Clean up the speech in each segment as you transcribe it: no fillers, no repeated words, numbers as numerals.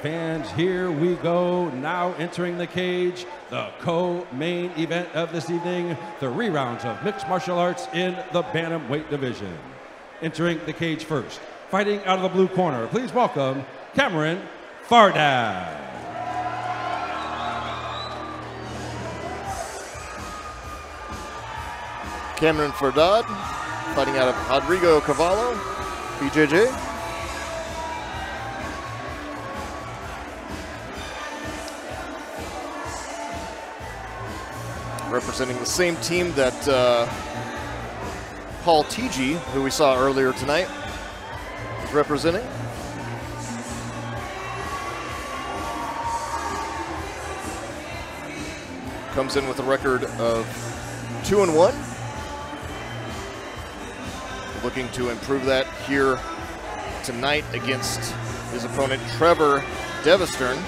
fans, here we go. Now entering the cage, the co-main event of this evening, 3 rounds of mixed martial arts in the bantamweight division. Entering the cage first, fighting out of the blue corner, please welcome Kameron Fardad. Kameron Fardad, fighting out of Rodrigo Cavallo, BJJ. Representing the same team that Paul TG, who we saw earlier tonight, is representing. Comes in with a record of 2-1. Looking to improve that here tonight against his opponent, Trever Devestern.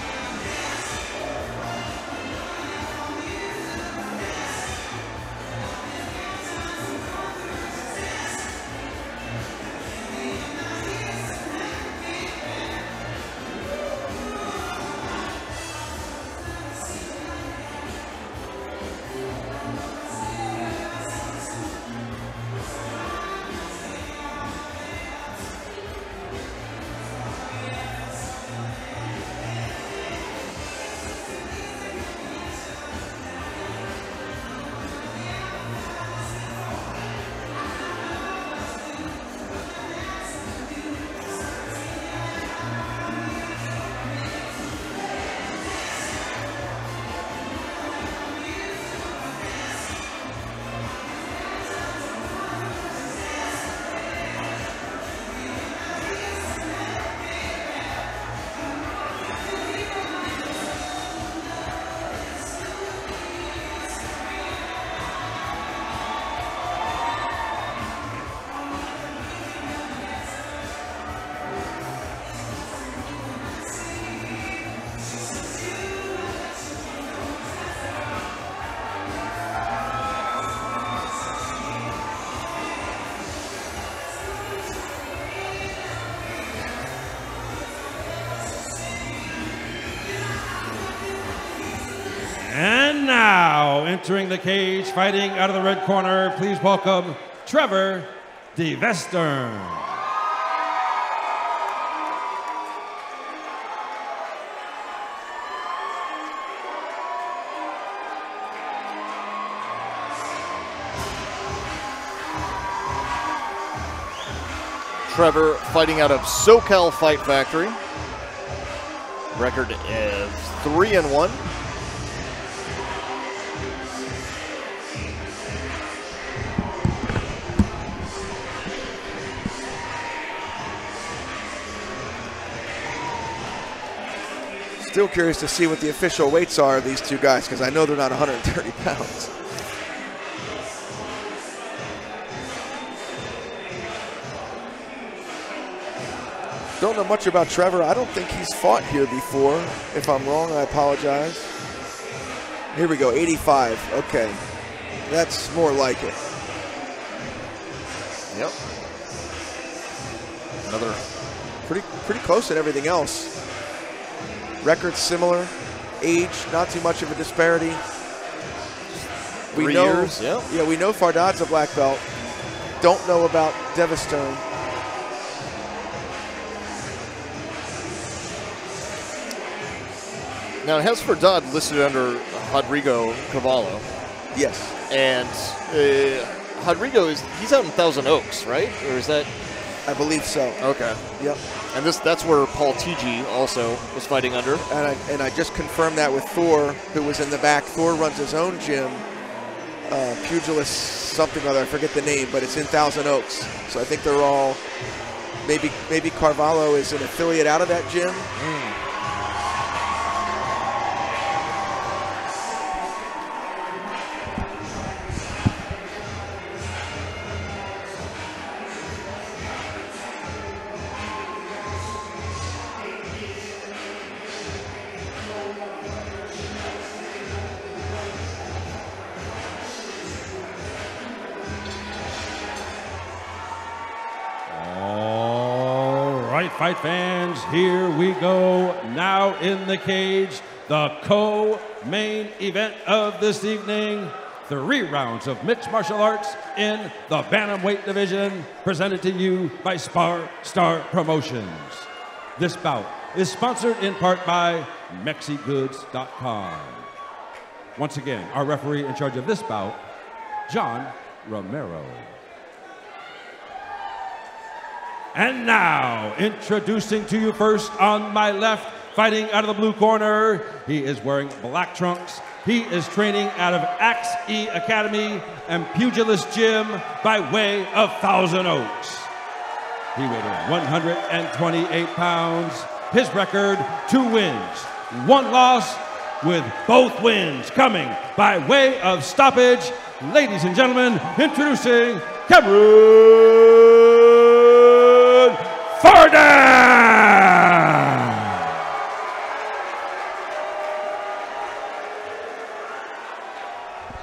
And now, entering the cage, fighting out of the red corner, please welcome Trever Devestern. Trever fighting out of SoCal Fight Factory. Record is 3-1. Still curious to see what the official weights are of these two guys, because I know they're not 130 pounds. Don't know much about Trever. I don't think he's fought here before. If I'm wrong, I apologize. Here we go, 85. Okay, that's more like it. Yep. Another pretty close in everything else. Record similar, age, not too much of a disparity. We know, 3 years, yeah, we know Fardad's a black belt. Don't know about Devestern. Now, it has Fardad listed under Rodrigo Cavallo. Yes. And Rodrigo, he's out in Thousand Oaks, right? Or is that? I believe so. Okay. Yep. And that's where Paul TG also was fighting under. And I just confirmed that with Thor, who was in the back. Thor runs his own gym, Pugilist something or other. I forget the name, but it's in Thousand Oaks. So I think they're all, maybe Carvalho is an affiliate out of that gym. fight fans, here we go. Now in the cage, the co-main event of this evening. 3 rounds of mixed martial arts in the bantamweight division, presented to you by SparStar Promotions. This bout is sponsored in part by MexiGoods.com. Once again, our referee in charge of this bout, John Romero. And now, introducing to you first on my left, fighting out of the blue corner, he is wearing black trunks. He is training out of Axe E Academy and Pugilist Gym by way of Thousand Oaks. He weighed in 128 pounds. His record, 2 wins, 1 loss, with both wins coming by way of stoppage. Ladies and gentlemen, introducing Kameron Fardad.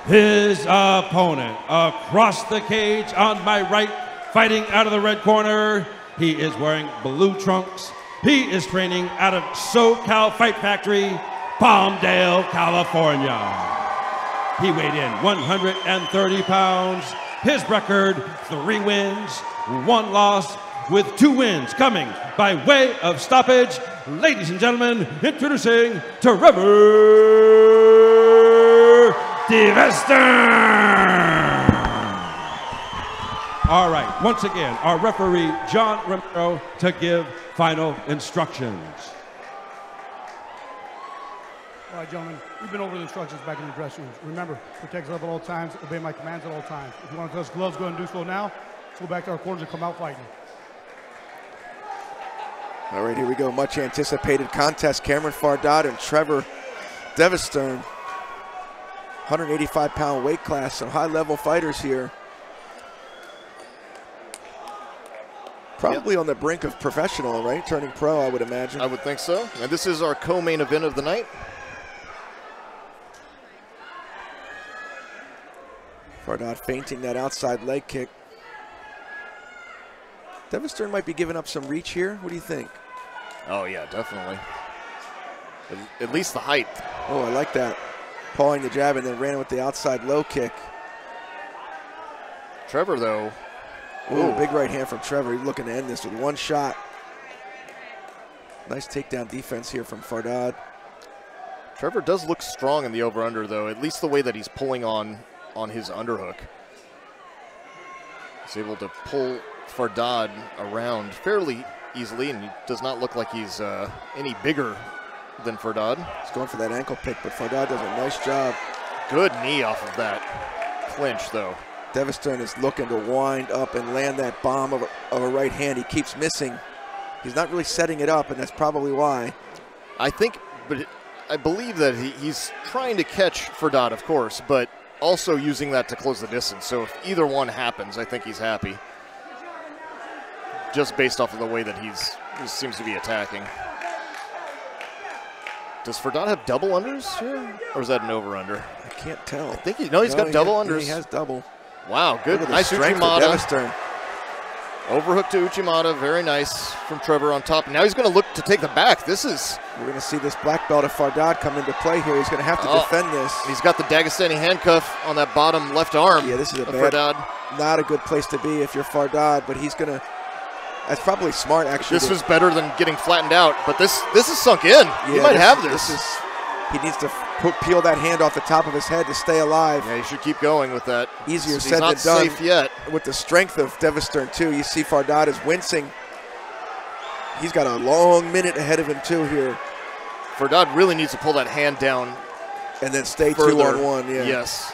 His opponent across the cage on my right, fighting out of the red corner. He is wearing blue trunks. He is training out of SoCal Fight Factory, Palmdale, California. He weighed in 130 pounds. His record, 3 wins, 1 loss, with 2 wins coming by way of stoppage. Ladies and gentlemen, introducing Trever Devestern. All right, once again, our referee, John Romero, to give final instructions. All right, gentlemen, we've been over the instructions back in the dressing rooms. Remember, protect yourself at all times, obey my commands at all times. If you want to touch gloves, go ahead and do so now. Let's go back to our quarters and come out fighting. All right, here we go. Much anticipated contest. Kameron Fardad and Trever Devestern. 185-pound weight class, some high-level fighters here. Probably on the brink of professional, right? Turning pro, I would imagine. I would think so. And this is our co-main event of the night. Fardad feinting that outside leg kick. Devestern might be giving up some reach here. What do you think? Oh, yeah, definitely. At least the height. Oh, I like that. Pawing the jab and then ran with the outside low kick. Trever, though. Ooh, big right hand from Trever. He's looking to end this with 1 shot. Nice takedown defense here from Fardad. Trever does look strong in the over-under, though, at least the way that he's pulling on his underhook. He's able to pull Fardad around fairly easily, and he does not look like he's any bigger than Fardad. He's going for that ankle pick, but Fardad does a nice job. Good knee off of that clinch, though. Devestern is looking to wind up and land that bomb of a right hand. He keeps missing. He's not really setting it up, and that's probably why. I think, but I believe that he's trying to catch Fardad, of course, but also using that to close the distance. So if either one happens, I think he's happy. Just based off of the way that he seems to be attacking. Does Fardad have double unders here? Or is that an over-under? I can't tell. I think he's got double unders. He has double. Wow, good. Nice Uchimata. Overhook to Uchimata, very nice from Trever on top. Now he's going to look to take the back. We're going to see this black belt of Fardad come into play here. He's going to have to defend this. He's got the Dagestani handcuff on that bottom left arm. Yeah, this is Fardad. Not a good place to be if you're Fardad, but he's going to. That's probably smart, actually. This was better than getting flattened out, but this is sunk in. Yeah, he might have this. He needs to peel that hand off the top of his head to stay alive. Yeah, he should keep going with that. Easier said than done. He's not safe yet. With the strength of Devestern, too. You see Fardad is wincing. He's got a long minute ahead of him, too, here. Fardad really needs to pull that hand down. And then stay further. 2-on-1, yeah. Yes.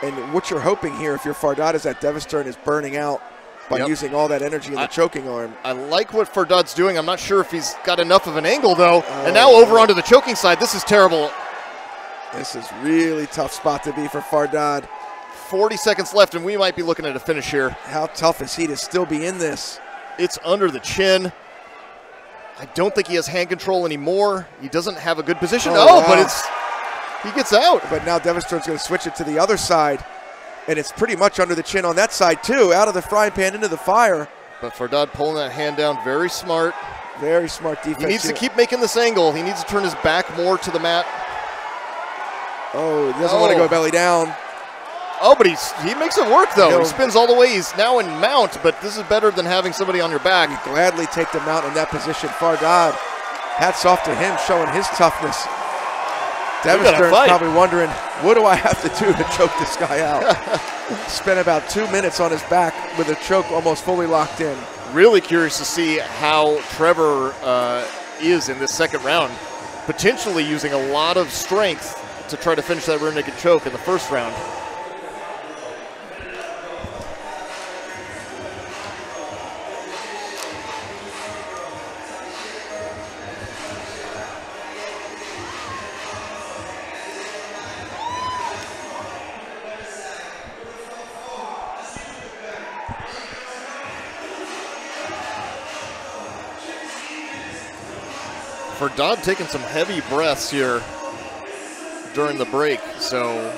And what you're hoping here, if you're Fardad, is that Devestern is burning out by using all that energy in the choking arm. I like what Fardad's doing. I'm not sure if he's got enough of an angle, though. And now over onto the choking side. This is terrible. This is really tough spot to be for Fardad. 40 seconds left, and we might be looking at a finish here. How tough is he to still be in this? It's under the chin. I don't think he has hand control anymore. He doesn't have a good position. Wow. But he gets out. But now Devestern's going to switch it to the other side. And it's pretty much under the chin on that side, too. Out of the frying pan into the fire. But Fardad pulling that hand down, very smart. Very smart defense. He needs here. to keep making this angle. He needs to turn his back more to the mat. Oh, he doesn't want to go belly down. Oh, but he makes it work, though. He spins all the way. He's now in mount, but this is better than having somebody on your back. You gladly take the mount in that position. Fardad, hats off to him, showing his toughness. Devestern's probably wondering, what do I have to do to choke this guy out? Spent about 2 minutes on his back with a choke almost fully locked in. Really curious to see how Trever is in this second round, potentially using a lot of strength to try to finish that rear naked choke in the first round. Fardad taking some heavy breaths here during the break, so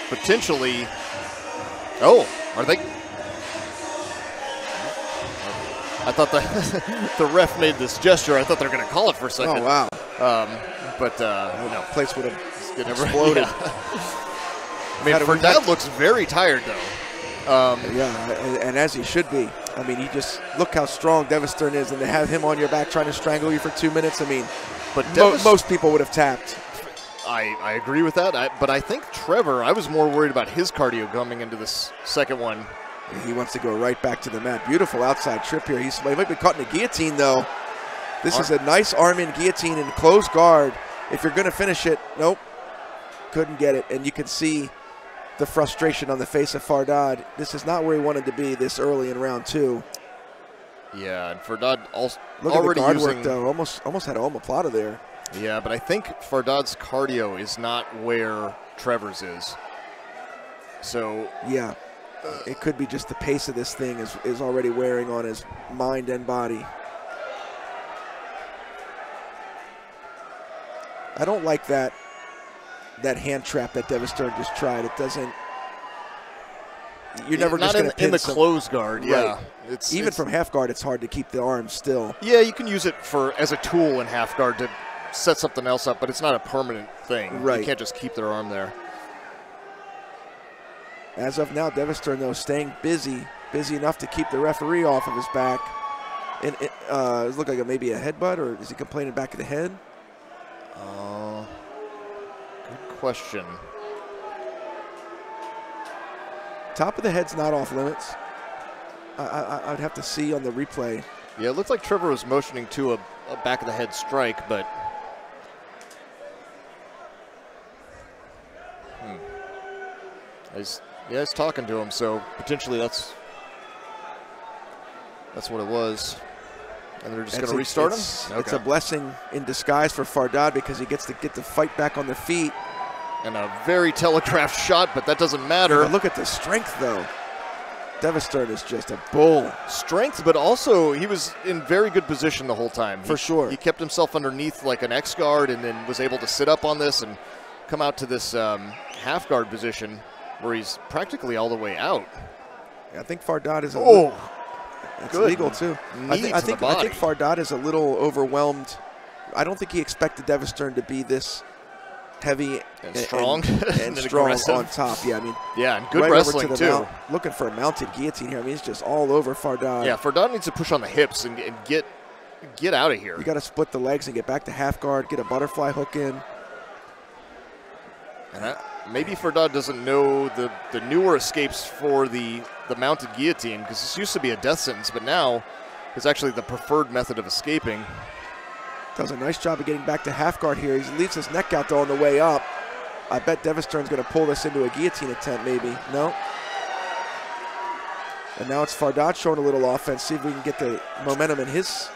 potentially, are they? I thought the ref made this gesture. I thought they were going to call it for a second. Oh, wow. No. Place would have exploded. Yeah. I mean, Fardad looks very tired, though. Yeah, and as he should be. I mean, you look how strong Devestern is, and to have him on your back trying to strangle you for 2 minutes, I mean, but most people would have tapped. I agree with that, but I think Trever, I was more worried about his cardio coming into this second one. He wants to go right back to the mat. Beautiful outside trip here. He might be caught in a guillotine, though. This is a nice arm-in guillotine in close guard. If you're going to finish it, nope, couldn't get it. And you can see the frustration on the face of Fardad. This is not where he wanted to be this early in round 2. Yeah, and Fardad also look already at the guard using, work, though. Almost had an omoplata there. Yeah, but I think Fardad's cardio is not where Trevor's is. So yeah, it could be just the pace of this thing is already wearing on his mind and body. I don't like that hand trap that Devestern just tried. It doesn't. You're never just going to pin in the close guard. Right. Yeah, even from half guard, it's hard to keep the arm still. Yeah, you can use it as a tool in half guard to set something else up, but it's not a permanent thing. Right. You can't just keep their arm there. As of now, Devestern, though, staying busy enough to keep the referee off of his back. And it looked like maybe a headbutt, or is he complaining back of the head? Good question. Top of the head's not off limits. I'd have to see on the replay. Yeah, it looked like Trever was motioning to a back of the head strike, but he's talking to him, so potentially that's what it was. And they're just going to restart him? It's a blessing in disguise for Fardad because he gets to get the fight back on the feet. And a very telegraphed shot, but that doesn't matter. Look at the strength, though. Devestern is just a bull. Strength, but also he was in very good position the whole time. For sure. He kept himself underneath like an X guard and then was able to sit up on this and come out to this half guard position where he's practically all the way out. I think Fardad is it's good. Legal, too. I think Fardad is a little overwhelmed. I don't think he expected Devestern to be this heavy and strong and strong on top. Yeah, I mean, and good right wrestling too. Looking for a mounted guillotine here. I mean, he's just all over Fardad. Yeah, Fardad needs to push on the hips and get out of here. You got to split the legs and get back to half guard, get a butterfly hook in. And maybe Fardad doesn't know the newer escapes for the mounted guillotine, because this used to be a death sentence, but now it's actually the preferred method of escaping. Does a nice job of getting back to half guard here. He leaves his neck out though on the way up. I bet Devestern's going to pull this into a guillotine attempt maybe. No. And now it's Fardad showing a little offense. See if we can get the momentum in his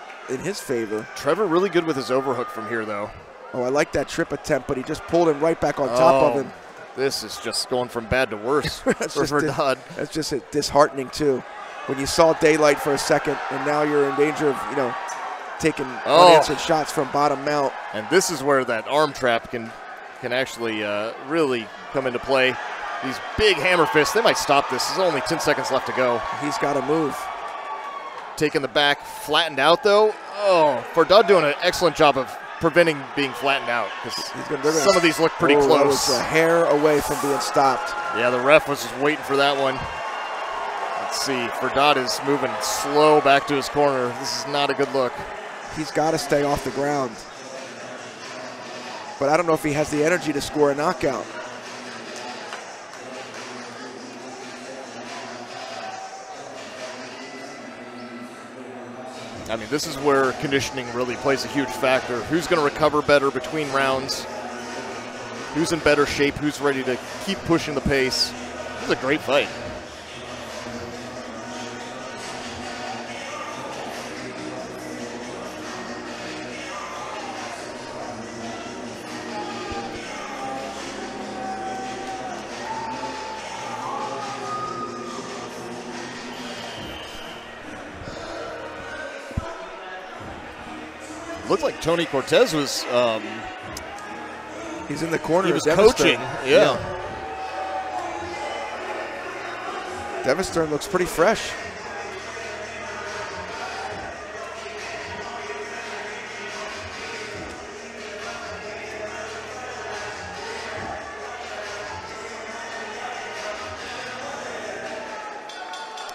favor. Trever really good with his overhook from here though. Oh, I like that trip attempt, but he just pulled him right back on top of him. This is just going from bad to worse for Fardad. That's just disheartening too. When you saw daylight for a second and now you're in danger of, taking unanswered shots from bottom mount. And this is where that arm trap can actually really come into play. These big hammer fists, they might stop this. There's only 10 seconds left to go. He's got to move. taking the back, flattened out though. Oh, Fardad doing an excellent job of preventing being flattened out, because some of these look pretty close. That was a hair away from being stopped. Yeah, the ref was just waiting for that one. Let's see, Fardad is moving slow back to his corner. This is not a good look. He's got to stay off the ground. But I don't know if he has the energy to score a knockout. I mean, this is where conditioning really plays a huge factor. Who's going to recover better between rounds? Who's in better shape? Who's ready to keep pushing the pace? This is a great fight. Looked like Tony Cortez was. He's in the corner. He was coaching. Yeah. Devestern looks pretty fresh.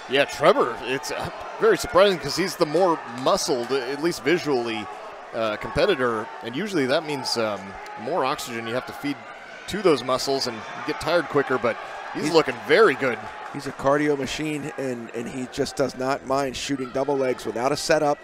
Yeah, Trever, it's very surprising because he's the more muscled, at least visually, competitor, and usually that means more oxygen you have to feed to those muscles and you get tired quicker, but he's looking very good. He's a cardio machine, and he just does not mind shooting double legs without a setup,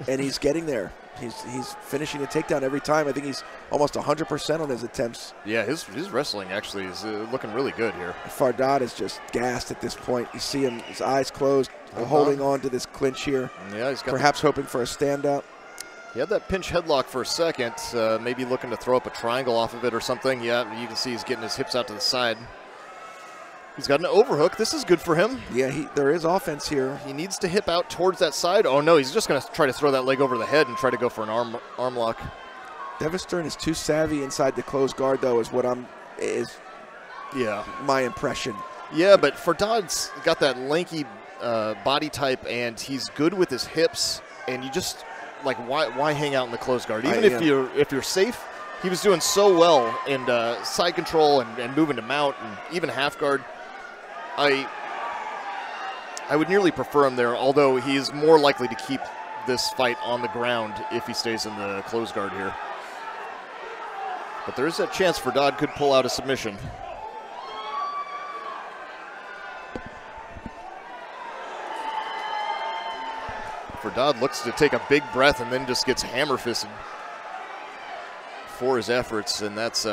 and he's getting there. He's finishing a takedown every time. I think he's almost 100% on his attempts. Yeah, his wrestling actually is looking really good here. Fardad is just gassed at this point. You see him, his eyes closed, holding on to this clinch here. Yeah, he's got perhaps hoping for a stand-up. He had that pinch headlock for a second, maybe looking to throw up a triangle off of it or something. Yeah, you can see he's getting his hips out to the side. He's got an overhook. This is good for him. Yeah, there is offense here. He needs to hip out towards that side. Oh, no, he's just going to try to throw that leg over the head and try to go for an arm lock. Devestern is too savvy inside the closed guard, though, is my impression. Yeah, but Fardad's got that lanky body type, and he's good with his hips, and you just, like, why hang out in the closed guard? Even if you're safe, he was doing so well in side control and moving to mount and even half guard. I would nearly prefer him there, although he is more likely to keep this fight on the ground if he stays in the closed guard here. But there is that chance Fardad could pull out a submission. Fardad looks to take a big breath and then just gets hammer-fisted for his efforts, and that's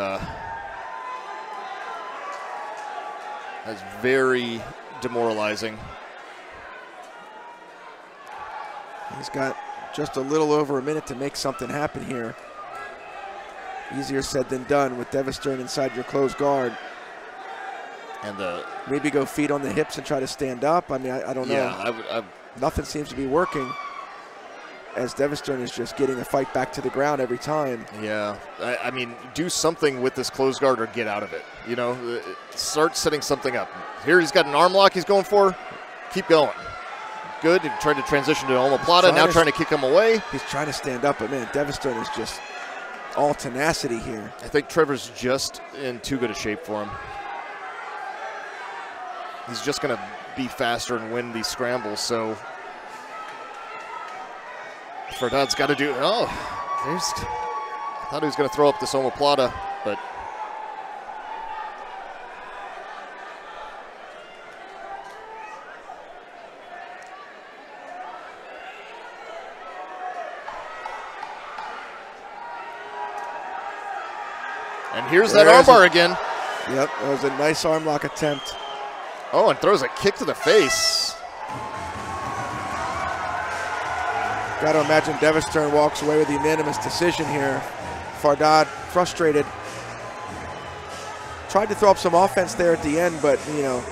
very demoralizing. He's got just a little over a minute to make something happen here. Easier said than done with Devestern inside your closed guard. And maybe go feet on the hips and try to stand up. I mean, I don't know. Yeah, nothing seems to be working, as Devestern is just getting the fight back to the ground every time. Yeah, I mean, do something with this closed guard or get out of it. You know, start setting something up. Here he's got an arm lock he's going for. Keep going. Good. He tried to transition to omoplata, now trying to kick him away. He's trying to stand up, but man, Devestern is just all tenacity here. I think Trevor's just in too good a shape for him. He's just going to be faster and win these scrambles, so Fardad's got to do. Oh, I thought he was going to throw up this omoplata, but and here's that armbar again. Yep, that was a nice arm lock attempt. Oh, and throws a kick to the face. Got to imagine Devestern walks away with a unanimous decision here. Fardad frustrated. Tried to throw up some offense there at the end, but, you know,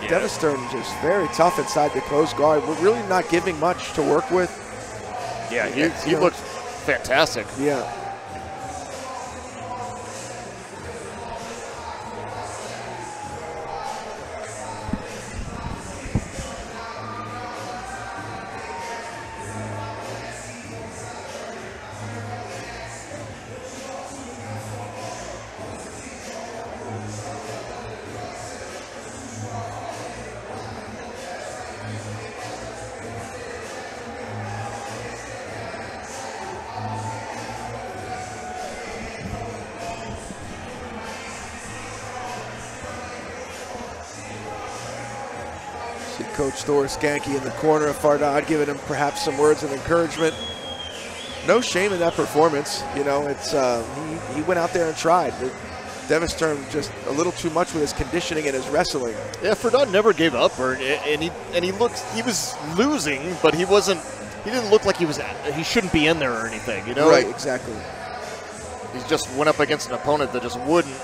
Devestern just very tough inside the closed guard. We're really not giving much to work with. Yeah, he looked fantastic. Yeah. Coach Thor Skanky in the corner of Fardad, giving him perhaps some words of encouragement. No shame in that performance. You know, it's he went out there and tried. Devestern just a little too much with his conditioning and his wrestling. Yeah, Fardad never gave up, and he was losing, but he didn't look like he shouldn't be in there or anything, you know? Right, exactly. He just went up against an opponent that just wouldn't,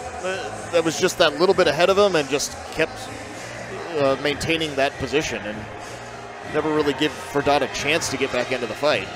that was just that little bit ahead of him and just kept maintaining that position and never really give Fardad a chance to get back into the fight.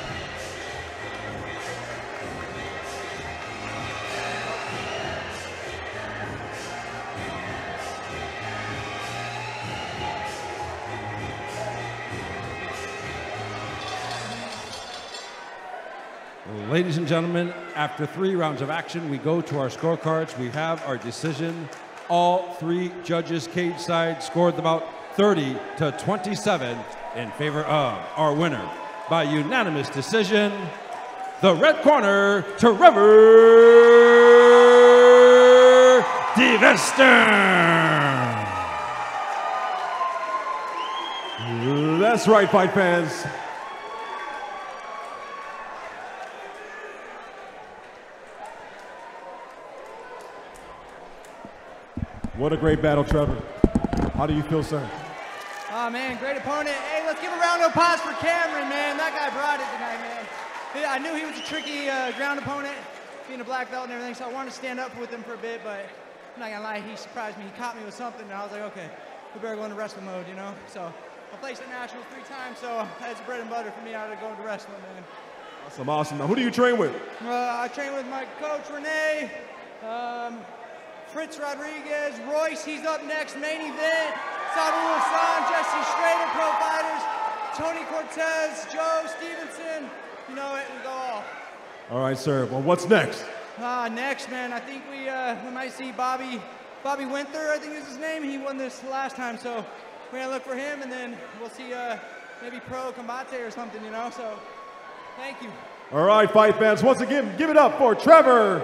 Ladies and gentlemen, after 3 rounds of action, we go to our scorecards. We have our decision. All 3 judges cage side scored the bout 30-27 in favor of our winner. By unanimous decision, the red corner, Trever Devestern. That's right, fight fans. What a great battle, Trever. How do you feel, sir? Oh, man, great opponent. Hey, let's give a round of applause for Kameron, man. That guy brought it tonight, man. I knew he was a tricky ground opponent, being a black belt and everything, so I wanted to stand up with him for a bit, but I'm not going to lie, he surprised me. He caught me with something, and I was like, okay, we better go into wrestling mode, you know? So I placed at Nationals 3 times, so that's bread and butter for me out of going to wrestling, man. Awesome, awesome. Now, who do you train with? I train with my coach, Renee, Fritz Rodriguez, Royce, he's up next, main event, Sabu Hassan, Jesse Schrader, Pro Fighters, Tony Cortez, Joe Stevenson, you know it, we go all. All right, sir. Well, what's next? Next, man, I think we might see Bobby Winther, I think is his name. He won this last time, so we're going to look for him, and then we'll see maybe Pro Combate or something, you know, so thank you. All right, fight fans, once again, give it up for Trever.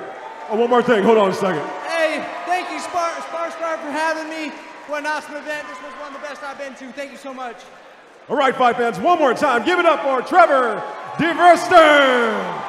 Oh, one more thing. Hold on a second. Hey, thank you, SparStar, for having me. What an awesome event. This was one of the best I've been to. Thank you so much. All right, fight fans, one more time. Give it up for Trever Devestern.